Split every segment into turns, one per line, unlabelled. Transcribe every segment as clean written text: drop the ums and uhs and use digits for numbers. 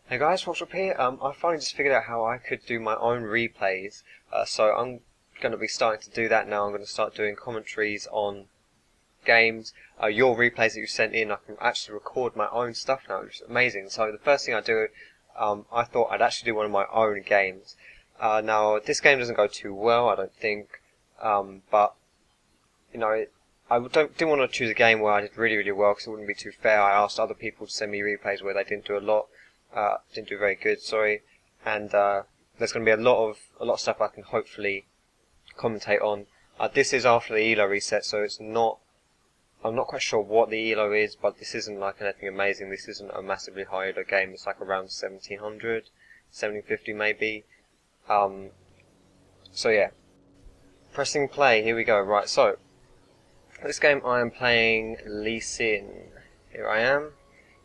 Hey guys, Foxdrop here. I finally just figured out how I could do my own replays, so I'm going to be starting to do that now. I'm going to start doing commentaries on games, your replays that you sent in. I can actually record my own stuff now, which is amazing. So the first thing I do, I thought I'd actually do one of my own games. Now, this game doesn't go too well, I don't think, but, you know, didn't want to choose a game where I did really, really well because it wouldn't be too fair. I asked other people to send me replays where they didn't do a lot. Didn't do very good, sorry, and there's going to be a lot of stuff I can hopefully commentate on. This is after the ELO reset, so I'm not quite sure what the ELO is, but this isn't like anything amazing. This isn't a massively high ELO game. It's like around 1700, 1750 maybe. So yeah, pressing play. Here we go. Right, so this game I am playing Lee Sin. Here I am.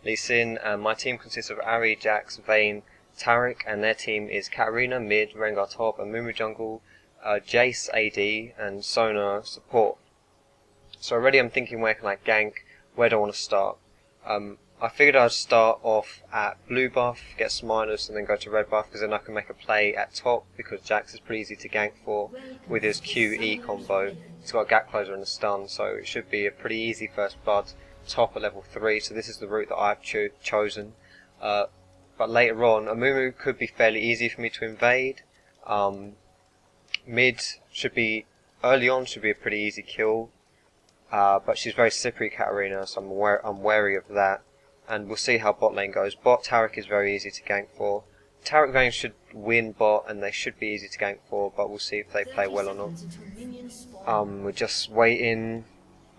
Lee Sin, and my team consists of Ari, Jax, Vayne, Taric, and their team is Katarina mid, Rengar top, and Mumu jungle, Jace AD, and Sona support. So already I'm thinking, where can I gank? Where do I want to start? I figured I'd start off at blue buff, get some minus, and then go to red buff, because then I can make a play at top, because Jax is pretty easy to gank for with his QE combo. He's got a gap closer and a stun, so it should be a pretty easy first blood. Top at level 3, so this is the route that I've chosen. But later on, Amumu could be fairly easy for me to invade. Mid should be, early on, should be a pretty easy kill. But she's very slippery, Katarina, so I'm wary of that. And we'll see how bot lane goes. Bot Taric is very easy to gank for. Taric Vayne should win bot, and they should be easy to gank for, but we'll see if they play well or not. We're just waiting.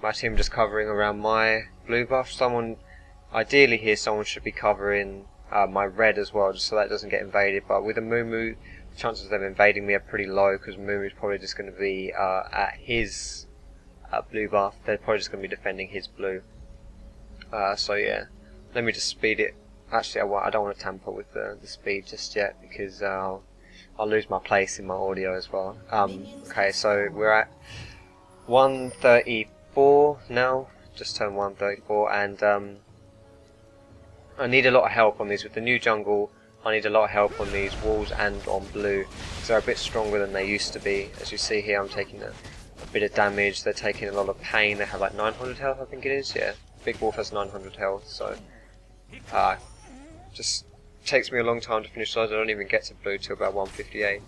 My team just covering around my blue buff. Ideally here, someone should be covering my red as well, just so that it doesn't get invaded. But with a Mumu, the chances of them invading me are pretty low, because Mumu's probably just going to be at his blue buff. They're probably just going to be defending his blue. So yeah, let me just speed it. Actually, I don't want to tamper with the speed just yet, because I'll lose my place in my audio as well. Okay, so we're at 134 now, just turned 134, and I need a lot of help on these. With the new jungle, I need a lot of help on these walls and on blue, because they're a bit stronger than they used to be. As you see here, I'm taking a bit of damage, they're taking a lot of pain. They have like 900 health, I think it is, yeah. Big Wolf has 900 health, so just takes me a long time to finish those. I don't even get to blue till about 158.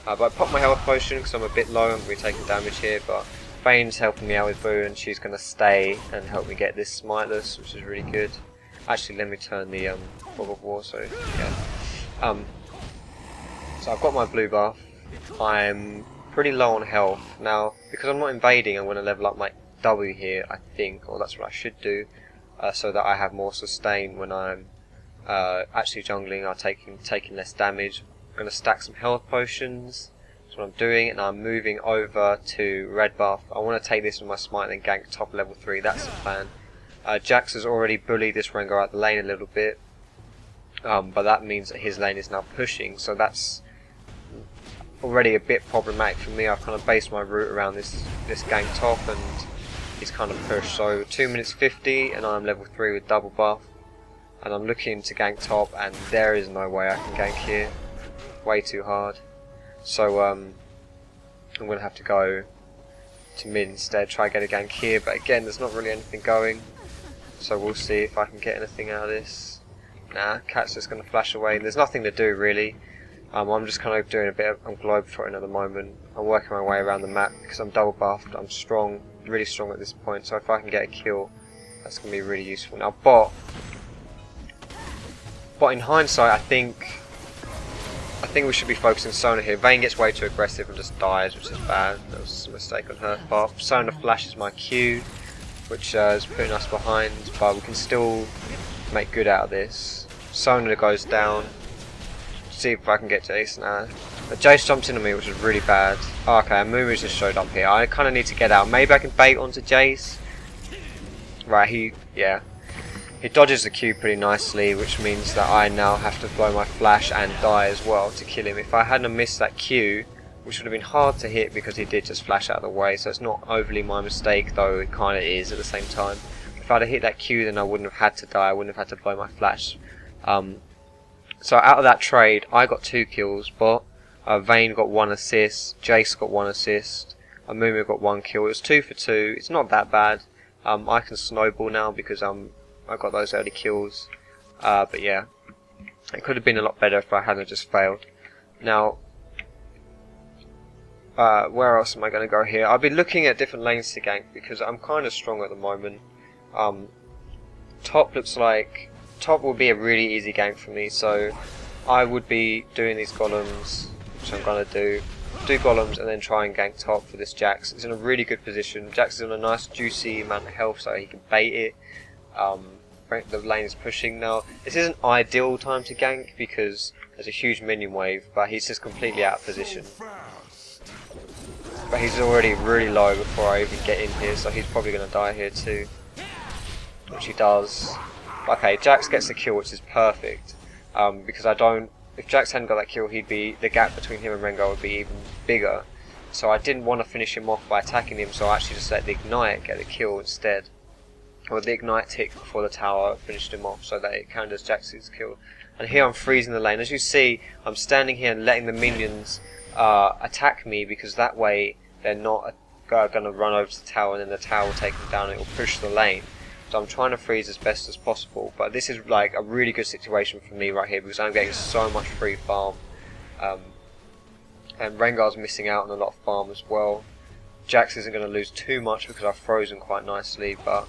But I popped my health potion because I'm a bit low, I'm going to be taking damage here, but Vayne's helping me out with Boo, and she's going to stay and help me get this smiteless, which is really good. Actually, let me turn the fog of war, so yeah. So I've got my blue buff. I'm pretty low on health. Now, because I'm not invading, I'm going to level up my W here, I think, or that's what I should do, so that I have more sustain when I'm actually jungling. I'm taking less damage. I'm going to stack some health potions. What I'm doing, and I'm moving over to red buff. I want to take this with my smite and gank top level 3, that's the plan. Jax has already bullied this Rengar out the lane a little bit, but that means that his lane is now pushing, so that's already a bit problematic for me. I've kind of based my route around this gank top, and he's kind of pushed. So 2 minutes 50 and I'm level 3 with double buff, and I'm looking to gank top, and there is no way I can gank here, way too hard. So I'm going to have to go to mid instead, try get a gank here, but again there's not really anything going, so we'll see if I can get anything out of this. Nah, Cat's just going to flash away, there's nothing to do really. I'm just kind of doing a bit of globetrotting at the moment. I'm working my way around the map because I'm double buffed, I'm strong, really strong at this point, so if I can get a kill, that's going to be really useful. Now bot in hindsight, I think we should be focusing Sona here. Vayne gets way too aggressive and just dies, which is bad. That was a mistake on her part. Sona flashes my Q, which is putting us behind, but we can still make good out of this. Sona goes down. See if I can get Jace now. But Jace jumps into me, which is really bad. Oh, okay, Amumu just showed up here. I kind of need to get out. Maybe I can bait onto Jace. Right, he dodges the Q pretty nicely, which means that I now have to blow my flash and die as well to kill him. If I hadn't missed that Q, which would have been hard to hit because he did just flash out of the way, so it's not overly my mistake, though it kind of is at the same time. If I'd have hit that Q, then I wouldn't have had to die, I wouldn't have had to blow my flash. So out of that trade, I got 2 kills, but Vayne got 1 assist, Jace got 1 assist, Armour got 1 kill. It was 2 for 2. It's not that bad. I can snowball now because I got those early kills. But yeah, it could have been a lot better if I hadn't just failed. Now, where else am I going to go here? I've been looking at different lanes to gank because I'm kind of strong at the moment. Top looks like top will be a really easy gank for me, so I would be doing these golems, which I'm going to do golems and then try and gank top for this Jax. It's in a really good position. Jax is on a nice juicy amount of health, so he can bait it. The lane is pushing now. This isn't ideal time to gank because there's a huge minion wave, but he's just completely out of position. But he's already really low before I even get in here, so he's probably going to die here too, which he does. Okay, Jax gets the kill, which is perfect, because if Jax hadn't got that kill, the gap between him and Rengar would be even bigger. So I didn't want to finish him off by attacking him, so I actually just let the Ignite get the kill instead. Or the Ignite tick before the tower finished him off, so that it counted as Jax's kill. And here I'm freezing the lane. As you see, I'm standing here and letting the minions attack me, because that way they're not going to run over to the tower and then the tower will take them down and it will push the lane. So I'm trying to freeze as best as possible, but this is like a really good situation for me right here because I'm getting so much free farm, and Rengar's missing out on a lot of farm as well. Jax isn't going to lose too much because I've frozen quite nicely, but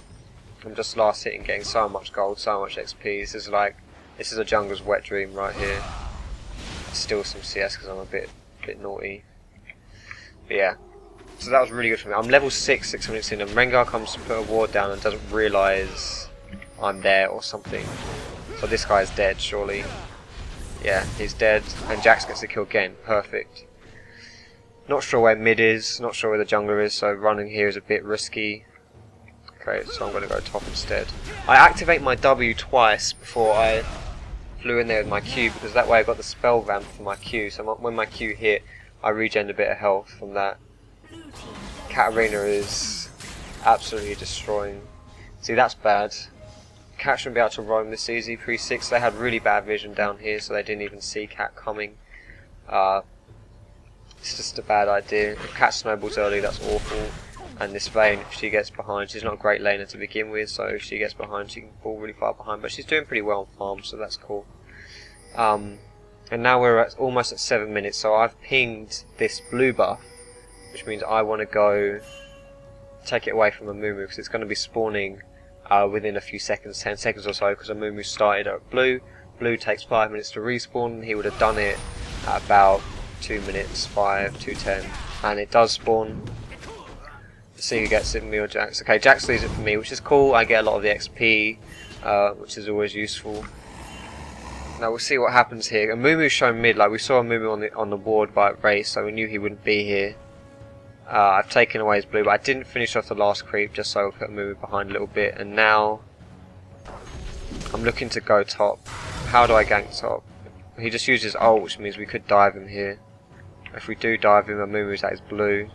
I'm just last hitting getting so much gold, so much XP. This is a jungler's wet dream right here. Still some CS because I'm a bit naughty, but yeah. So that was really good for me. I'm level 6 minutes in, and Rengar comes to put a ward down and doesn't realise I'm there or something. So this guy's dead, surely. Yeah, he's dead, and Jax gets the kill again. Perfect. Not sure where mid is, not sure where the jungler is, so running here is a bit risky. Okay, so I'm going to go top instead. I activate my W twice before I flew in there with my Q, because that way I got the spell ramp for my Q, so when my Q hit, I regen a bit of health from that. Katarina is absolutely destroying. See, that's bad. Cat shouldn't be able to roam this easy. Pre-6, they had really bad vision down here, so they didn't even see Cat coming. It's just a bad idea. If Cat snowballs early, that's awful. And this Vayne, if she gets behind, she's not a great laner to begin with, so if she gets behind, she can fall really far behind. But she's doing pretty well on farm, so that's cool. And now we're almost at 7 minutes, so I've pinged this blue buff, which means I want to go take it away from Amumu because it's going to be spawning within a few seconds, 10 seconds or so, because Amumu started at blue. Blue takes 5 minutes to respawn, and he would have done it at about 2 minutes, 5, 2:10, and it does spawn. Let's see who gets it, me or Jax. Okay, Jax leaves it for me, which is cool. I get a lot of the XP, which is always useful. Now we'll see what happens here. Amumu's shown mid, like we saw Amumu on the ward by race, so we knew he wouldn't be here. I've taken away his blue, but I didn't finish off the last creep just so I could move behind a little bit, and now I'm looking to go top. How do I gank top? He just uses ult, which means we could dive him here. If we do dive him, Amumu's at his blue.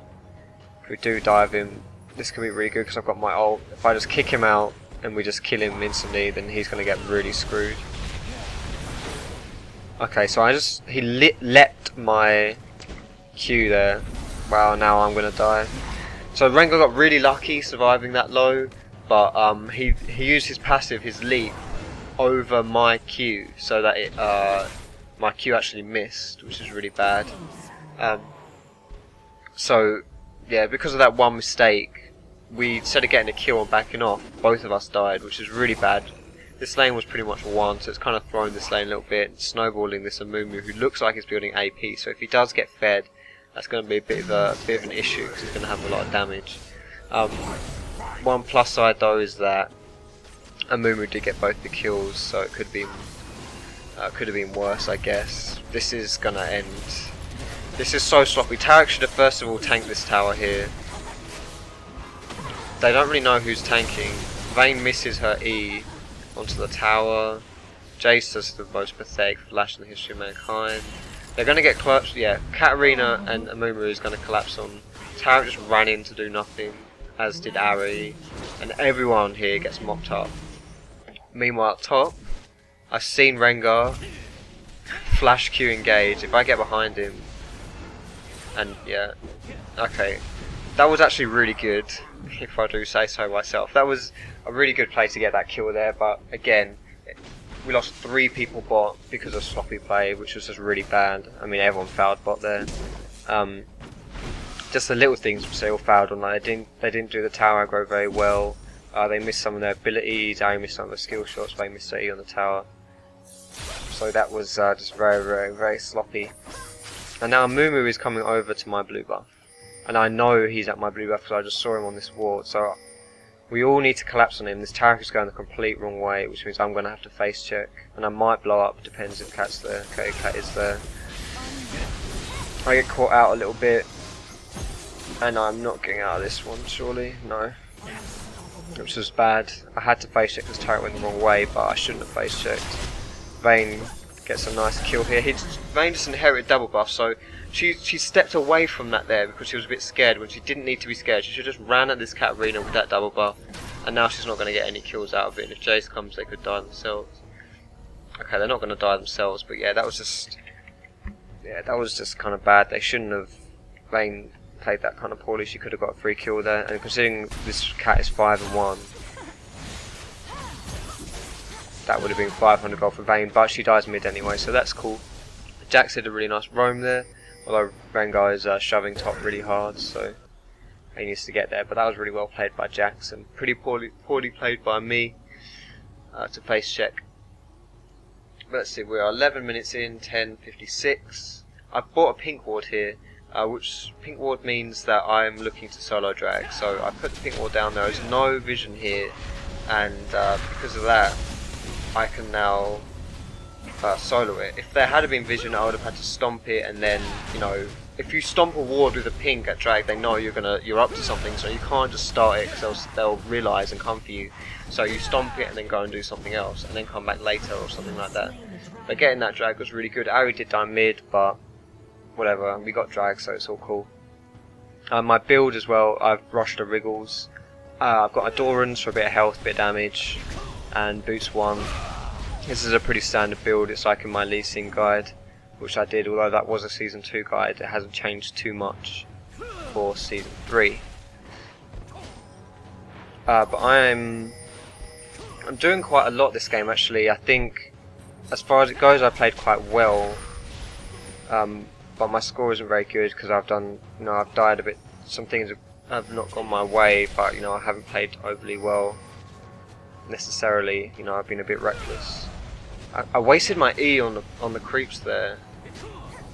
If we do dive him, this could be really good because I've got my ult. If I just kick him out and we just kill him instantly, then he's going to get really screwed. Okay, so he leapt my Q there. Wow, now I'm gonna die. So Rengar got really lucky surviving that low, but he used his passive, his leap, over my Q, so that my Q actually missed, which is really bad. So yeah, because of that one mistake, instead of getting a kill and backing off, both of us died, which is really bad. This lane was pretty much won, so it's kind of thrown this lane a little bit, snowballing this Amumu, who looks like he's building AP. So if he does get fed, that's going to be a bit of an issue because he's going to have a lot of damage. One plus side though is that Amumu did get both the kills, so it could have been worse, I guess. This is going to end. This is so sloppy. Tarek should have first of all tanked this tower here. They don't really know who's tanking. Vayne misses her E onto the tower. Jace does the most pathetic flash in the history of mankind. They're going to get collapsed. Yeah, Katarina and Amumu is going to collapse on. Tarek just ran in to do nothing, as did Ari, and everyone here gets mopped up. Meanwhile, top, I've seen Rengar. flash Q engage. If I get behind him, and yeah, okay, that was actually really good, if I do say so myself. That was a really good play to get that kill there, but again, we lost 3 people bot because of sloppy play, which was just really bad. I mean, everyone fouled bot there. Just the little things which they all fouled on. Like they didn't do the tower aggro very well. They missed some of their abilities. They missed some of the skill shots. They missed their E on the tower. So that was just very sloppy. And now Mumu is coming over to my blue buff, and I know he's at my blue buff because I just saw him on this ward. So we all need to collapse on him. This tower is going the complete wrong way, which means I'm going to have to face check, and I might blow up. Depends if Cat's there. Okay, Cat is there. I get caught out a little bit, and I'm not getting out of this one. Surely, no. Which was bad. I had to face check this turret went the wrong way, but I shouldn't have face checked. Vayne gets a nice kill here. Vayne just inherited double buff, so she stepped away from that there because she was a bit scared when she didn't need to be scared. She should have just ran at this cat arena with that double buff, and now she's not going to get any kills out of it. And if Jace comes, they could die themselves. Okay, they're not going to die themselves, but yeah, that was just kind of bad. They shouldn't have. Vayne played that kind of poorly. She could have got a free kill there, and considering this cat is 5-1. That would have been 500 gold for Vayne, but she dies mid anyway, so that's cool. Jax did a really nice roam there, although Rengar is shoving top really hard, so he needs to get there. But that was really well played by Jax, and pretty poorly played by me to face check. But let's see, we are 11 minutes in, 10:56. I've bought a pink ward here, which pink ward means that I'm looking to solo drag. So I put the pink ward down. There is no vision here, and because of that, I can now solo it. If there had been vision, I would have had to stomp it, and then, you know, if you stomp a ward with a pink at drag, they know you're up to something, so you can't just start it because they'll realise and come for you. So you stomp it and then go and do something else, and then come back later or something like that. But getting that drag was really good. Ari did die mid, but whatever, we got drag, so it's all cool. My build as well, I've rushed the Wriggles. I've got Adorans for a bit of health, bit of damage, and Boots 1. This is a pretty standard build. It's like in my Lee Sin guide, which I did, although that was a Season 2 guide. It hasn't changed too much for Season 3. But I'm doing quite a lot this game actually. I think, as far as it goes, I played quite well. But my score isn't very good because I've died a bit. Some things have not gone my way, but I haven't played overly well necessarily. I've been a bit reckless. I wasted my E on the creeps there.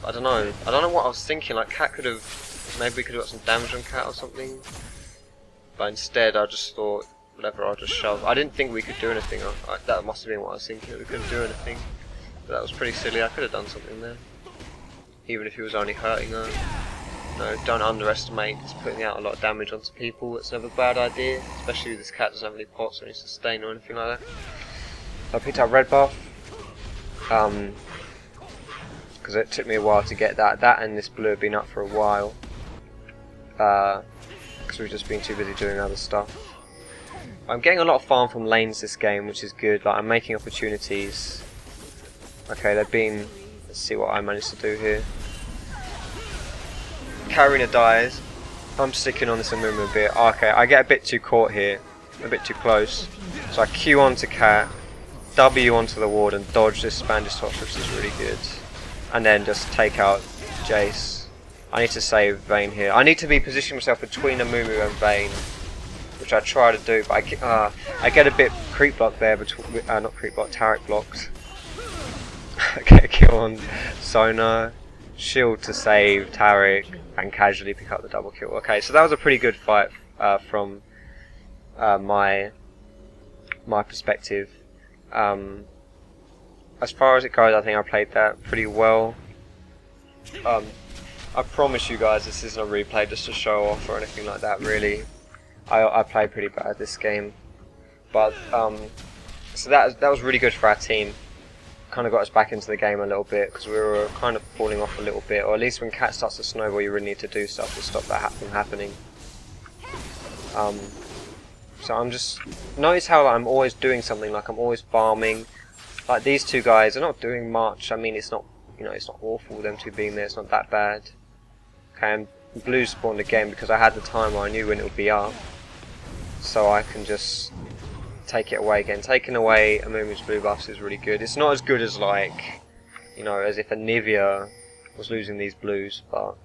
I don't know what I was thinking. Like Cat could have, maybe we could have got some damage on Cat or something. But instead, I just thought, whatever, I'll just shove. I didn't think we could do anything. That must have been what I was thinking. We couldn't do anything. But that was pretty silly. I could have done something there, even if he was only hurting her. No, don't underestimate. It's putting out a lot of damage onto people. It's never a bad idea, especially if this cat doesn't have any pots or any sustain or anything like that. I picked up red buff because it took me a while to get that. That and this blue have been up for a while because we've just been too busy doing other stuff. I'm getting a lot of farm from lanes this game, which is good. Like I'm making opportunities. Okay, they've been. Let's see what I managed to do here. Karina dies. I'm sticking on this Armour a bit. Okay, I get a bit too caught here, a bit too close. So I Q onto Cat, W onto the ward, and dodge this Spanish top, which is really good. And then just take out Jace. I need to save Vayne here. I need to be positioning myself between Amumu and Vayne, which I try to do, but I get a bit creep blocked there, not creep blocked, Tarek blocked. I get a kill on Sona, shield to save Tarek, and casually pick up the double kill. Okay, so that was a pretty good fight from my perspective. As far as it goes, I think I played that pretty well. I promise you guys this isn't a replay just to show off or anything like that, really. I played pretty bad this game. But, so that was really good for our team. Kind of got us back into the game a little bit because we were kind of falling off a little bit, or at least when Cat starts to snowball you really need to do stuff to stop that from happening. So I'm just, notice how I'm always doing something, like I'm always farming. Like these two guys are not doing much. I mean, it's not you know, it's not awful them two being there, it's not that bad. Okay, and blue spawned again because I had the timer, I knew when it would be up. So I can just take it away again. Taking away a Mumi's blue buffs is really good. It's not as good as, like, you know, as if a Nivea was losing these blues, but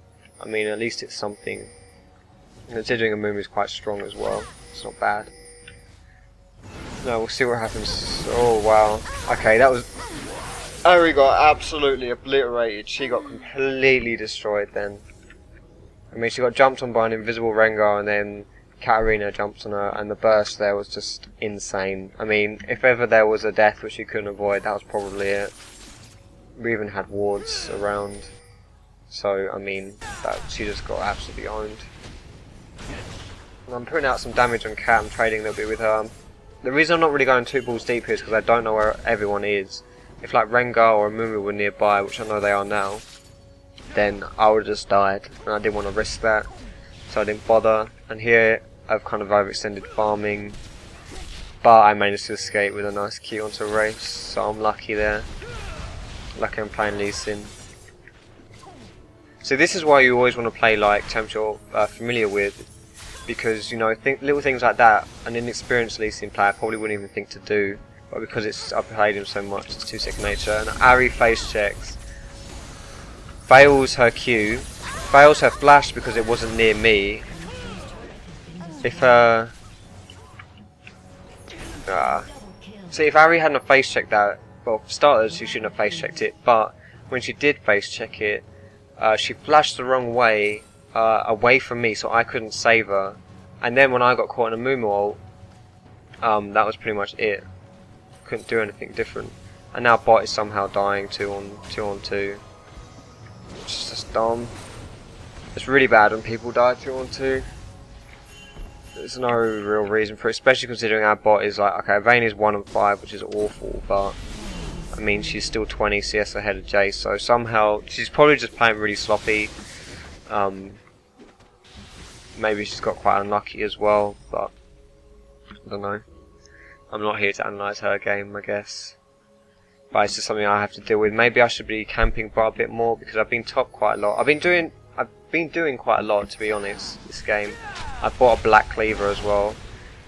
I mean, at least it's something. Considering a Mumi's quite strong as well, it's not bad. No, we'll see what happens. Oh wow. Okay, that was... Ari got absolutely obliterated. She got completely destroyed then. I mean, she got jumped on by an invisible Rengar, and then Katarina jumped on her, and the burst there was just insane. I mean, if ever there was a death which you couldn't avoid, that was probably it. We even had wards around. So, I mean, she just got absolutely owned. And I'm putting out some damage on Kat, I'm trading a little bit with her. The reason I'm not really going 2 balls deep here is because I don't know where everyone is. If like Rengar or Mumu were nearby, which I know they are now, then I would have just died, and I didn't want to risk that, so I didn't bother. And here I've kind of overextended farming, but I managed to escape with a nice Q onto Wraiths, so I'm lucky there. Lucky I'm playing Lee Sin. So this is why you always want to play like temps you're familiar with, because you know little things like that an inexperienced Lee Sin player probably wouldn't even think to do, but because I've played him so much, it's too second nature. And Ari face checks, fails her Q, fails her flash because it wasn't near me. If see, if Ari hadn't have face checked that, well, for starters, she shouldn't have face checked it, but when she did face check it, she flashed the wrong way, away from me, so I couldn't save her. And then when I got caught in a Mumu ult, that was pretty much it. Couldn't do anything different. And now bot is somehow dying 2 on 2. It's just dumb. It's really bad when people die 2 on 2. There's no real reason for it, especially considering our bot is like, okay, Vayne is 1 and 5, which is awful, but I mean, she's still 20 CS ahead of Jace, so somehow she's probably just playing really sloppy. Maybe she's got quite unlucky as well, but I don't know. I'm not here to analyse her game, I guess. But it's just something I have to deal with. Maybe I should be camping bot a bit more because I've been top quite a lot. I've been doing quite a lot, to be honest, this game. I bought a black cleaver as well.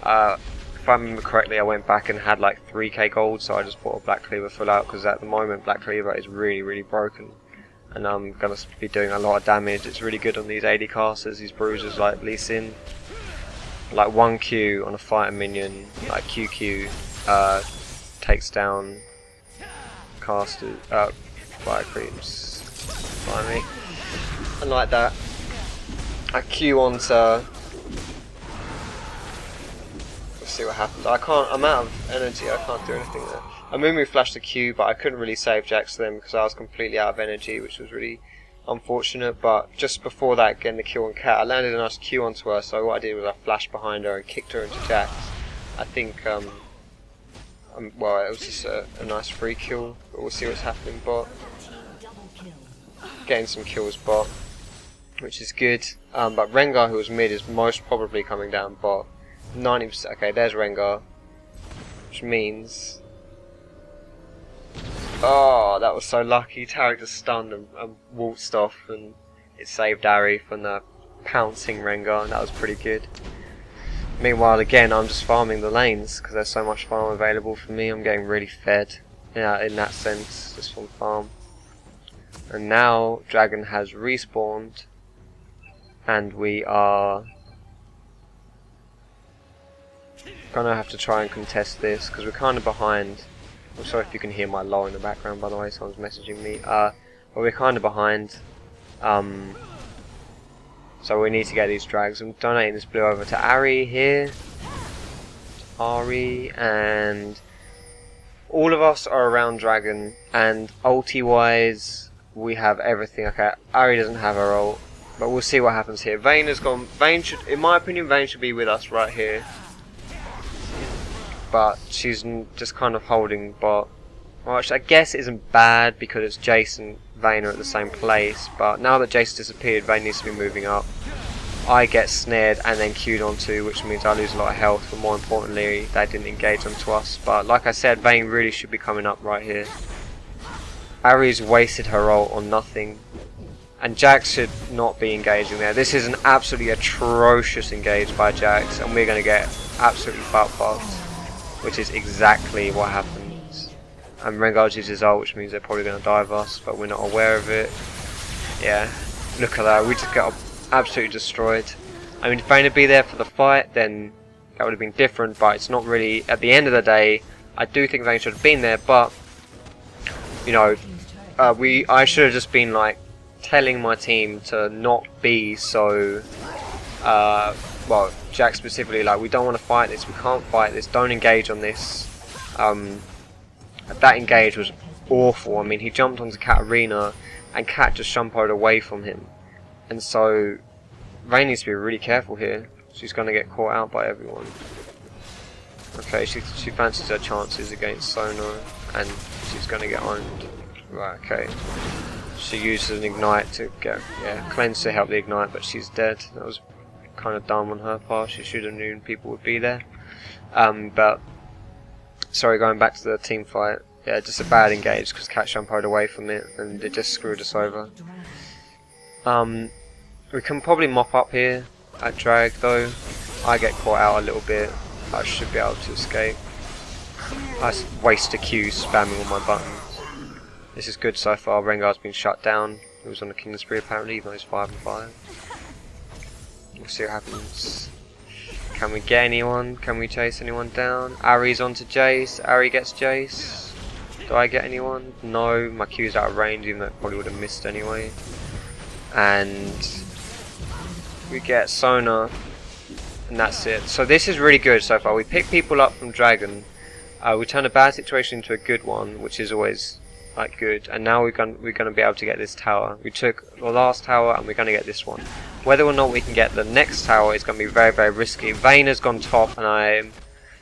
If I remember correctly, I went back and had like 3k gold, so I just bought a black cleaver full out because at the moment black cleaver is really, really broken. And I'm going to be doing a lot of damage. It's really good on these AD casters, these bruisers like Lee Sin. Like 1Q on a fighter minion, like QQ, takes down casters, fire creeps, finally. And like that, I Q onto, let's see what happens. I'm out of energy, I can't do anything there. I Mumu flashed the Q, but I couldn't really save Jax then because I was completely out of energy, which was really unfortunate. But just before that, getting the kill on Cat, I landed a nice Q onto her, so what I did was I flashed behind her and kicked her into Jax. I think, well, it was just a nice free kill, but we'll see what's happening bot. Getting some kills bot, which is good. But Rengar, who was mid, is most probably coming down bot. 90%. Okay, there's Rengar, which means, oh, that was so lucky. Taric just stunned and waltzed off, and it saved Ari from the pouncing Rengar, and that was pretty good. Meanwhile, again, I'm just farming the lanes because there's so much farm available for me. I'm getting really fed, yeah, in that sense, just from farm. And now Dragon has respawned, and we are gonna have to try and contest this because we're kind of behind. I'm sorry if you can hear my lull in the background, by the way, someone's messaging me. But we're kind of behind, so we need to get these drags. I'm donating this blue over to Ari here, Ari, and all of us are around Dragon, and ulti wise we have everything. Okay, Ari doesn't have her ult, but we'll see what happens here. Vayne has gone. Vayne should, in my opinion, Vayne should be with us right here. But she's just kind of holding bot, which I guess isn't bad because it's Jace and Vayne are at the same place. But now that Jace disappeared, Vayne needs to be moving up. I get snared and then queued onto, which means I lose a lot of health, but more importantly, they didn't engage onto us. But like I said, Vayne really should be coming up right here. Ari's wasted her ult on nothing. And Jax should not be engaging there. This is an absolutely atrocious engage by Jax, and we're going to get absolutely butt-fucked, which is exactly what happens. And Rengar uses his ult, which means they're probably going to dive us, but we're not aware of it. Yeah, look at that, we just got absolutely destroyed. I mean, if Vayne had been there for the fight, then that would have been different, but it's not really. At the end of the day, I do think Vayne should have been there, but, you know, I should have just been like, telling my team to not be so well, Jack specifically, like, we don't want to fight this, we can't fight this, don't engage on this. That engage was awful. I mean, he jumped onto Katarina and Kat just jumpoed away from him, and so Vayne needs to be really careful here. She's going to get caught out by everyone. Okay, she fancies her chances against Sona, and she's going to get owned. Right, okay. She uses an ignite to get, cleanse to help the ignite, but she's dead. That was kind of dumb on her part. She should have known people would be there. But sorry, going back to the team fight. Yeah, just a bad engage because Cat jumpoed away from it, and it just screwed us over. We can probably mop up here at drag though. I get caught out a little bit. I should be able to escape. I waste a Q spamming all my buttons. This is good so far. Rengar's been shut down. He was on a King's Spree apparently, even though he's 5 and 5. We'll see what happens. Can we get anyone? Can we chase anyone down? Ari's onto Jace. Ari gets Jace. Do I get anyone? No, my Q's out of range, even though it probably would have missed anyway. And we get Sona, and that's it. So this is really good so far. We pick people up from Dragon. We turn a bad situation into a good one, which is always like good. And now we're going to be able to get this tower. We took the last tower, and we're going to get this one. Whether or not we can get the next tower is going to be very, very risky. Vayne has gone top, and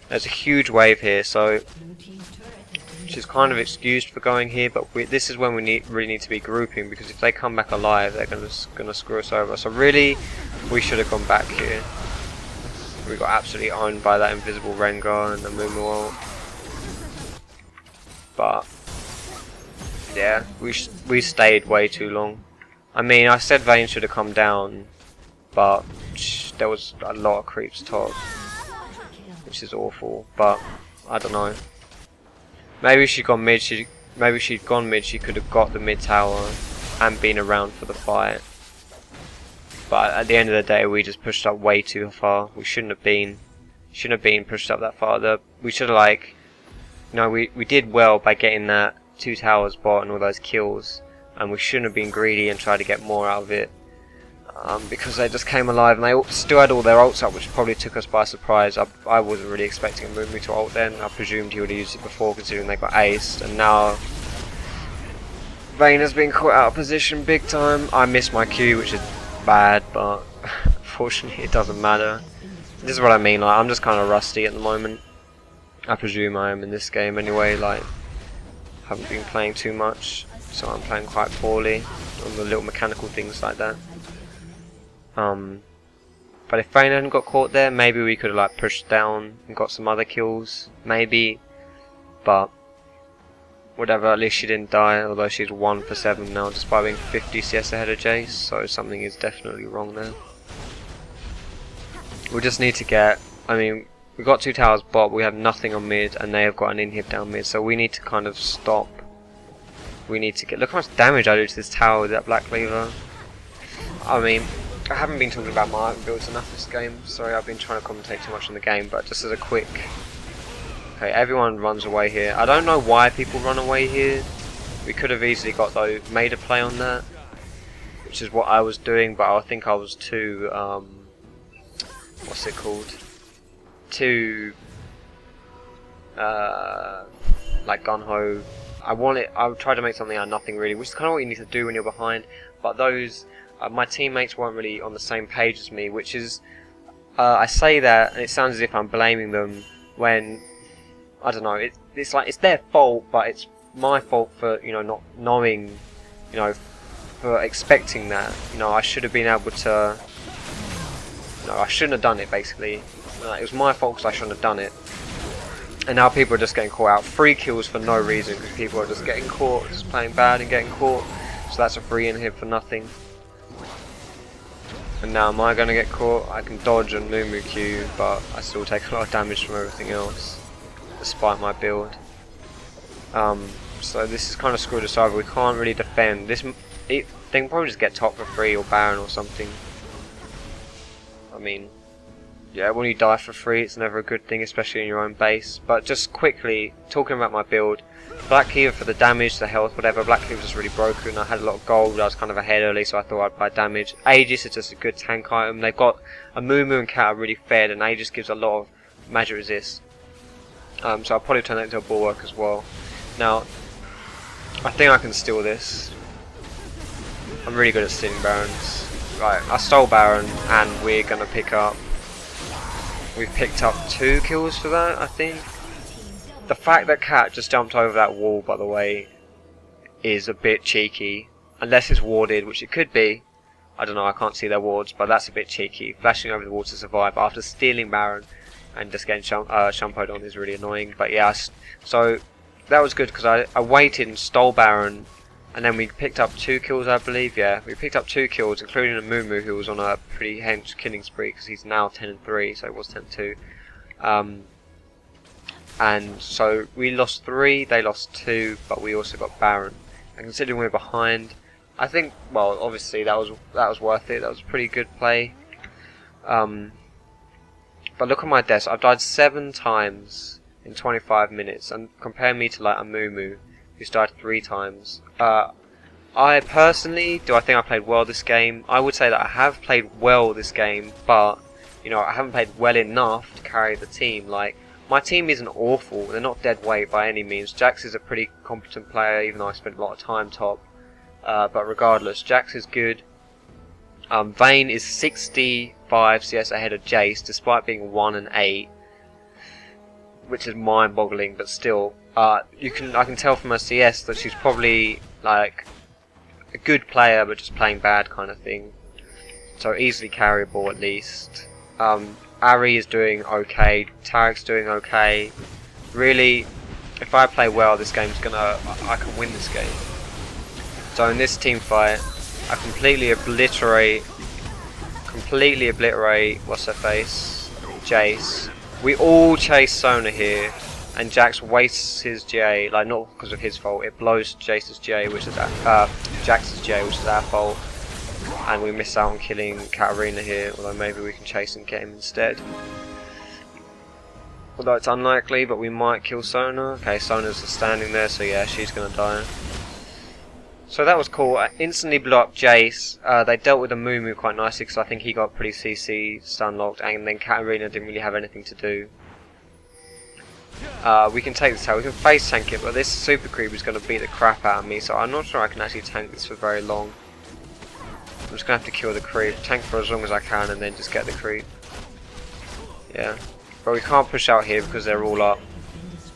there's a huge wave here, so she's kind of excused for going here. But this is when we really need to be grouping, because if they come back alive, they're going to screw us over. So really, we should have gone back here. We got absolutely owned by that invisible Rengar and the Mumu ult. But yeah, we stayed way too long. I mean, I said Vayne should have come down, but there was a lot of creeps top, which is awful. But I don't know. Maybe she'd gone mid. She could have got the mid tower and been around for the fight. But at the end of the day, we just pushed up way too far. We shouldn't have been pushed up that far. We should have we did well by getting that 2 towers bot and all those kills, and we shouldn't have been greedy and tried to get more out of it. Because they just came alive, and they still had all their ults up, which probably took us by surprise. I wasn't really expecting Mumu to ult then. I presumed he would have used it before, considering they got aced, and now Vayne has been caught out of position big time. I missed my Q, which is bad, but unfortunately it doesn't matter. This is what I mean, like, I'm just kind of rusty at the moment. I presume I am in this game anyway, like, haven't been playing too much, so I'm playing quite poorly on the little mechanical things like that. But if Vayne hadn't got caught there, maybe we could have like pushed down and got some other kills, maybe. But whatever, at least she didn't die, although she's 1 for 7 now, despite being 50 CS ahead of Jace, so something is definitely wrong there. We just need to get, I mean, we've got 2 towers bot, we have nothing on mid, and they have got an inhib down mid, so we need to kind of stop. We need to get, look how much damage I do to this tower with that Black Cleaver. I mean, I haven't been talking about my item builds enough this game, sorry, I've been trying to commentate too much on the game, but just as a quick... Okay, everyone runs away here. I don't know why people run away here. We could have easily made a play on that, which is what I was doing, but I think I was too, what's it called? Too, like gung-ho. I tried to make something out of nothing really, which is kind of what you need to do when you're behind, but those, my teammates weren't really on the same page as me, which is, I say that, and it sounds as if I'm blaming them, when, I don't know, it's like, it's their fault, but it's my fault for, not knowing, for expecting that. I should have been able to, I shouldn't have done it, basically. It was my fault because I shouldn't have done it. And now people are just getting caught out. 3 kills for no reason because people are just getting caught, just playing bad and getting caught. So that's a free in here for nothing. And now am I going to get caught? I can dodge and Moo Q, but I still take a lot of damage from everything else, despite my build. So this is kind of screwed us over. We can't really defend. They can probably just get top for free or Baron or something. I mean, yeah, when you die for free, it's never a good thing, especially in your own base. But just quickly, talking about my build, Black Cleaver for the damage, the health, whatever. Black Cleaver was really broken. I had a lot of gold. I was kind of ahead early, so I thought I'd buy damage. Aegis is just a good tank item. They've got a Moo and Cat are really fed, and Aegis gives a lot of magic resist. So I'll probably turn that into a bulwark as well. Now, I think I can steal this. I'm really good at stealing Barons. Right, I stole Baron, and we're gonna pick up. We've picked up 2 kills for that, I think. The fact that Cat just jumped over that wall, by the way, is a bit cheeky. Unless it's warded, which it could be. I don't know, I can't see their wards, but that's a bit cheeky. Flashing over the wall to survive after stealing Baron and just getting shumpoed on is really annoying. But yeah, so that was good because I waited and stole Baron. And then we picked up 2 kills, I believe. Yeah, we picked up 2 kills, including a Moo who was on a pretty hench killing spree because he's now 10-3, so it was 10-2. And so we lost 3, they lost 2, but we also got Baron. And considering we're behind, I think, well, obviously that was worth it. That was a pretty good play. But look at my deaths. I've died 7 times in 25 minutes, and compare me to like a Moo who's died 3 times. I personally, do I think I played well this game? I would say that I have played well this game, but you know, I haven't played well enough to carry the team. Like, my team isn't awful, they're not dead weight by any means. Jax is a pretty competent player, even though I spent a lot of time top. But regardless, Jax is good. Vayne is 65 CS ahead of Jace, despite being 1 and 8, which is mind-boggling. But still, I can tell from her CS that she's probably like a good player, but just playing bad kind of thing. So easily carryable at least. Ari is doing okay. Tarek's doing okay. Really, if I play well, this game's I can win this game. So in this team fight, I completely obliterate. What's her face? Jace. We all chase Sona here, and Jax wastes his GA, like not because of his fault. It blows Jace's GA, which is Jax's GA, which is our fault, and we miss out on killing Katarina here. Although maybe we can chase and get him instead. Although it's unlikely, but we might kill Sona. Okay, Sona's just standing there, so yeah, she's gonna die. So that was cool. I instantly blew up Jace. They dealt with the Moo quite nicely because I think he got pretty CC stun locked, and then Katarina didn't really have anything to do. We can take this out. We can face tank it, but this super creep is going to beat the crap out of me, so I'm not sure I can actually tank this for very long. I'm just going to have to kill the creep, tank for as long as I can, and then just get the creep. Yeah, but we can't push out here because they're all up.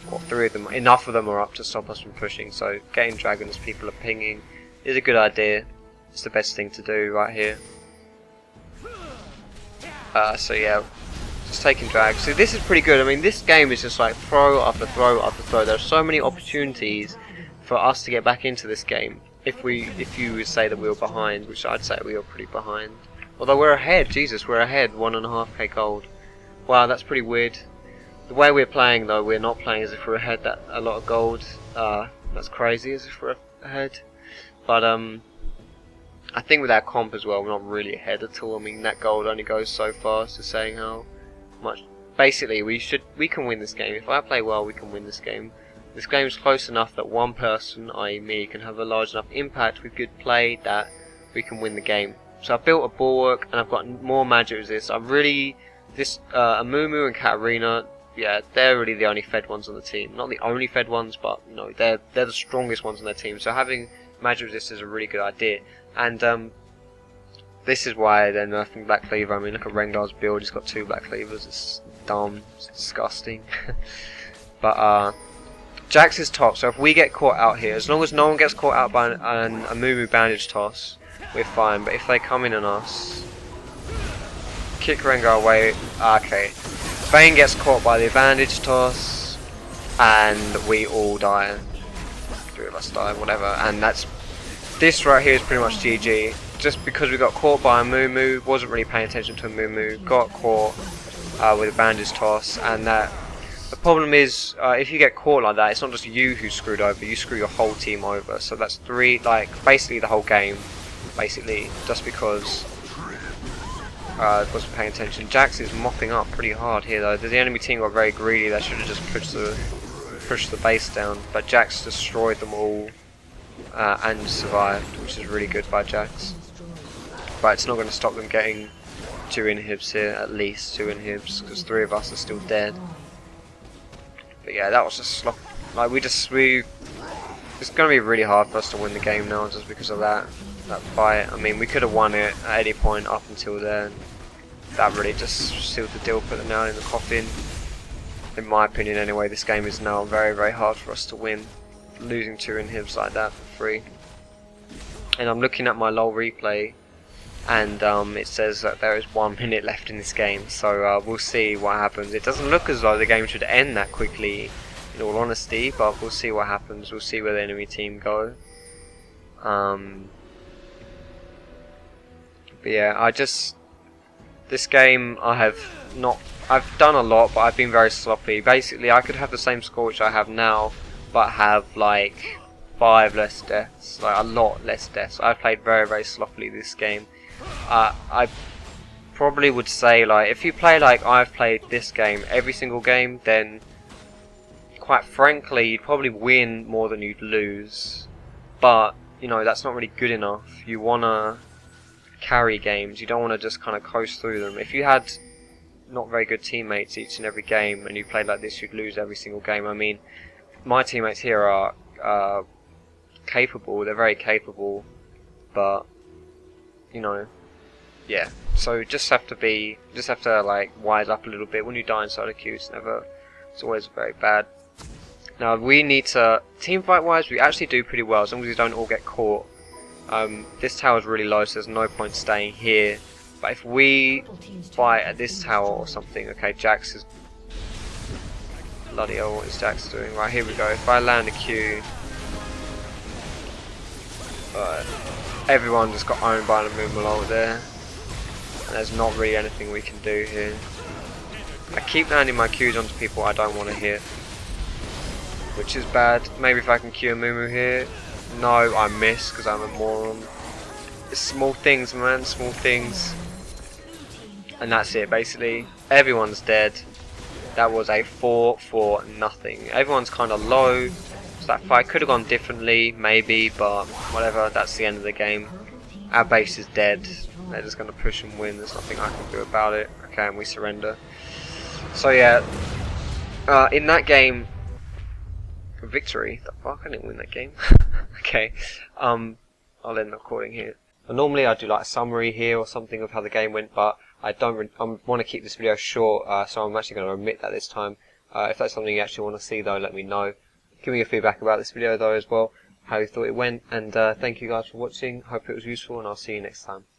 Well, 3 of them, enough of them are up to stop us from pushing, so getting dragons people are pinging is a good idea. It's the best thing to do right here. So yeah, just taking drag. So this is pretty good. I mean, this game is just like throw after throw after throw. There are so many opportunities for us to get back into this game. If you would say that we were behind, which I'd say we were pretty behind. Although we're ahead, Jesus, we're ahead, 1.5k gold. Wow, that's pretty weird. The way we're playing though, we're not playing as if we're ahead that a lot of gold. That's crazy, as if we're ahead. But I think with our comp as well, we're not really ahead at all. I mean, that gold only goes so far, so saying how much. Basically, we can win this game. If I play well, we can win this game. This game is close enough that one person, i.e. me, can have a large enough impact with good play that we can win the game. So I've built a bulwark and I've got more magic resist. I'm really Amumu and Katarina. Yeah, they're really the only fed ones on the team. Not the only fed ones, but no, they're the strongest ones on their team. So having magic resist is a really good idea. And this is why they're nerfing Black Cleaver. I mean, look at Rengar's build. He's got 2 Black Cleavers. It's dumb. It's disgusting. But Jax is top. So if we get caught out here, as long as no one gets caught out by a Amumu bandage toss, we're fine. But if they come in on us, kick Rengar away. Okay. Vayne gets caught by the bandage toss. and we all die. 3 of us die, whatever, and this right here is pretty much GG. Just because we got caught by a Moo, wasn't really paying attention to a Moo, got caught with a bandage toss, and that the problem is if you get caught like that, it's not just you who's screwed over, you screw your whole team over. So that's 3, like basically the whole game, basically, just because wasn't paying attention. Jax is mopping up pretty hard here though. The enemy team got very greedy, they should have just pushed the base down, but Jax destroyed them all and survived, which is really good by Jax. But it's not going to stop them getting 2 inhibs here, at least 2 inhibs, because 3 of us are still dead. But yeah, that was just slop. Like it's going to be really hard for us to win the game now, just because of that fight. I mean, we could have won it at any point up until then. That really just sealed the deal, put the nail in the coffin. In my opinion anyway, this game is now very, very hard for us to win. Losing 2 inhibs like that for free. And I'm looking at my LoL replay, and it says that there is 1 minute left in this game, so we'll see what happens. It doesn't look as though the game should end that quickly, in all honesty, but we'll see what happens. We'll see where the enemy team go. But yeah, this game I've done a lot, but I've been very sloppy. Basically, I could have the same score which I have now, but have like 5 less deaths, like a lot less deaths. I've played very, very sloppily this game. I probably would say, like, if you play like I've played this game every single game, then quite frankly you'd probably win more than you'd lose. But you know, that's not really good enough. You wanna carry games, you don't want to just kind of coast through them. If you had not very good teammates each and every game and you played like this, you'd lose every single game. I mean, my teammates here are capable, they're very capable, but you know, yeah. So just have to like wise up a little bit when you die in solo queues. It's always very bad. Now we need to, team fight wise, we actually do pretty well as long as we don't all get caught. This tower is really low, so there's no point staying here. But if we fight at this tower or something, okay, Jax is... Bloody hell, what is Jax doing? Right, here we go. If I land a Q... everyone just got owned by the Moomalol there. And there's not really anything we can do here. I keep landing my Qs onto people I don't want to hit, which is bad. Maybe if I can Q a Moo here. No, I miss because I'm a moron. It's small things, man, small things. And that's it, basically. Everyone's dead. That was a 4-4-0. Everyone's kind of low. So that fight could have gone differently, maybe, but whatever, that's the end of the game. Our base is dead. They're just going to push and win. There's nothing I can do about it. Okay, and we surrender. So yeah, in that game, victory. The fuck, I didn't win that game. Okay, I'll end the recording here. And normally I do like a summary here or something of how the game went, but I want to keep this video short, so I'm actually going to omit that this time. If that's something you actually want to see though, let me know. Give me your feedback about this video though as well, how you thought it went, and thank you guys for watching. Hope it was useful, and I'll see you next time.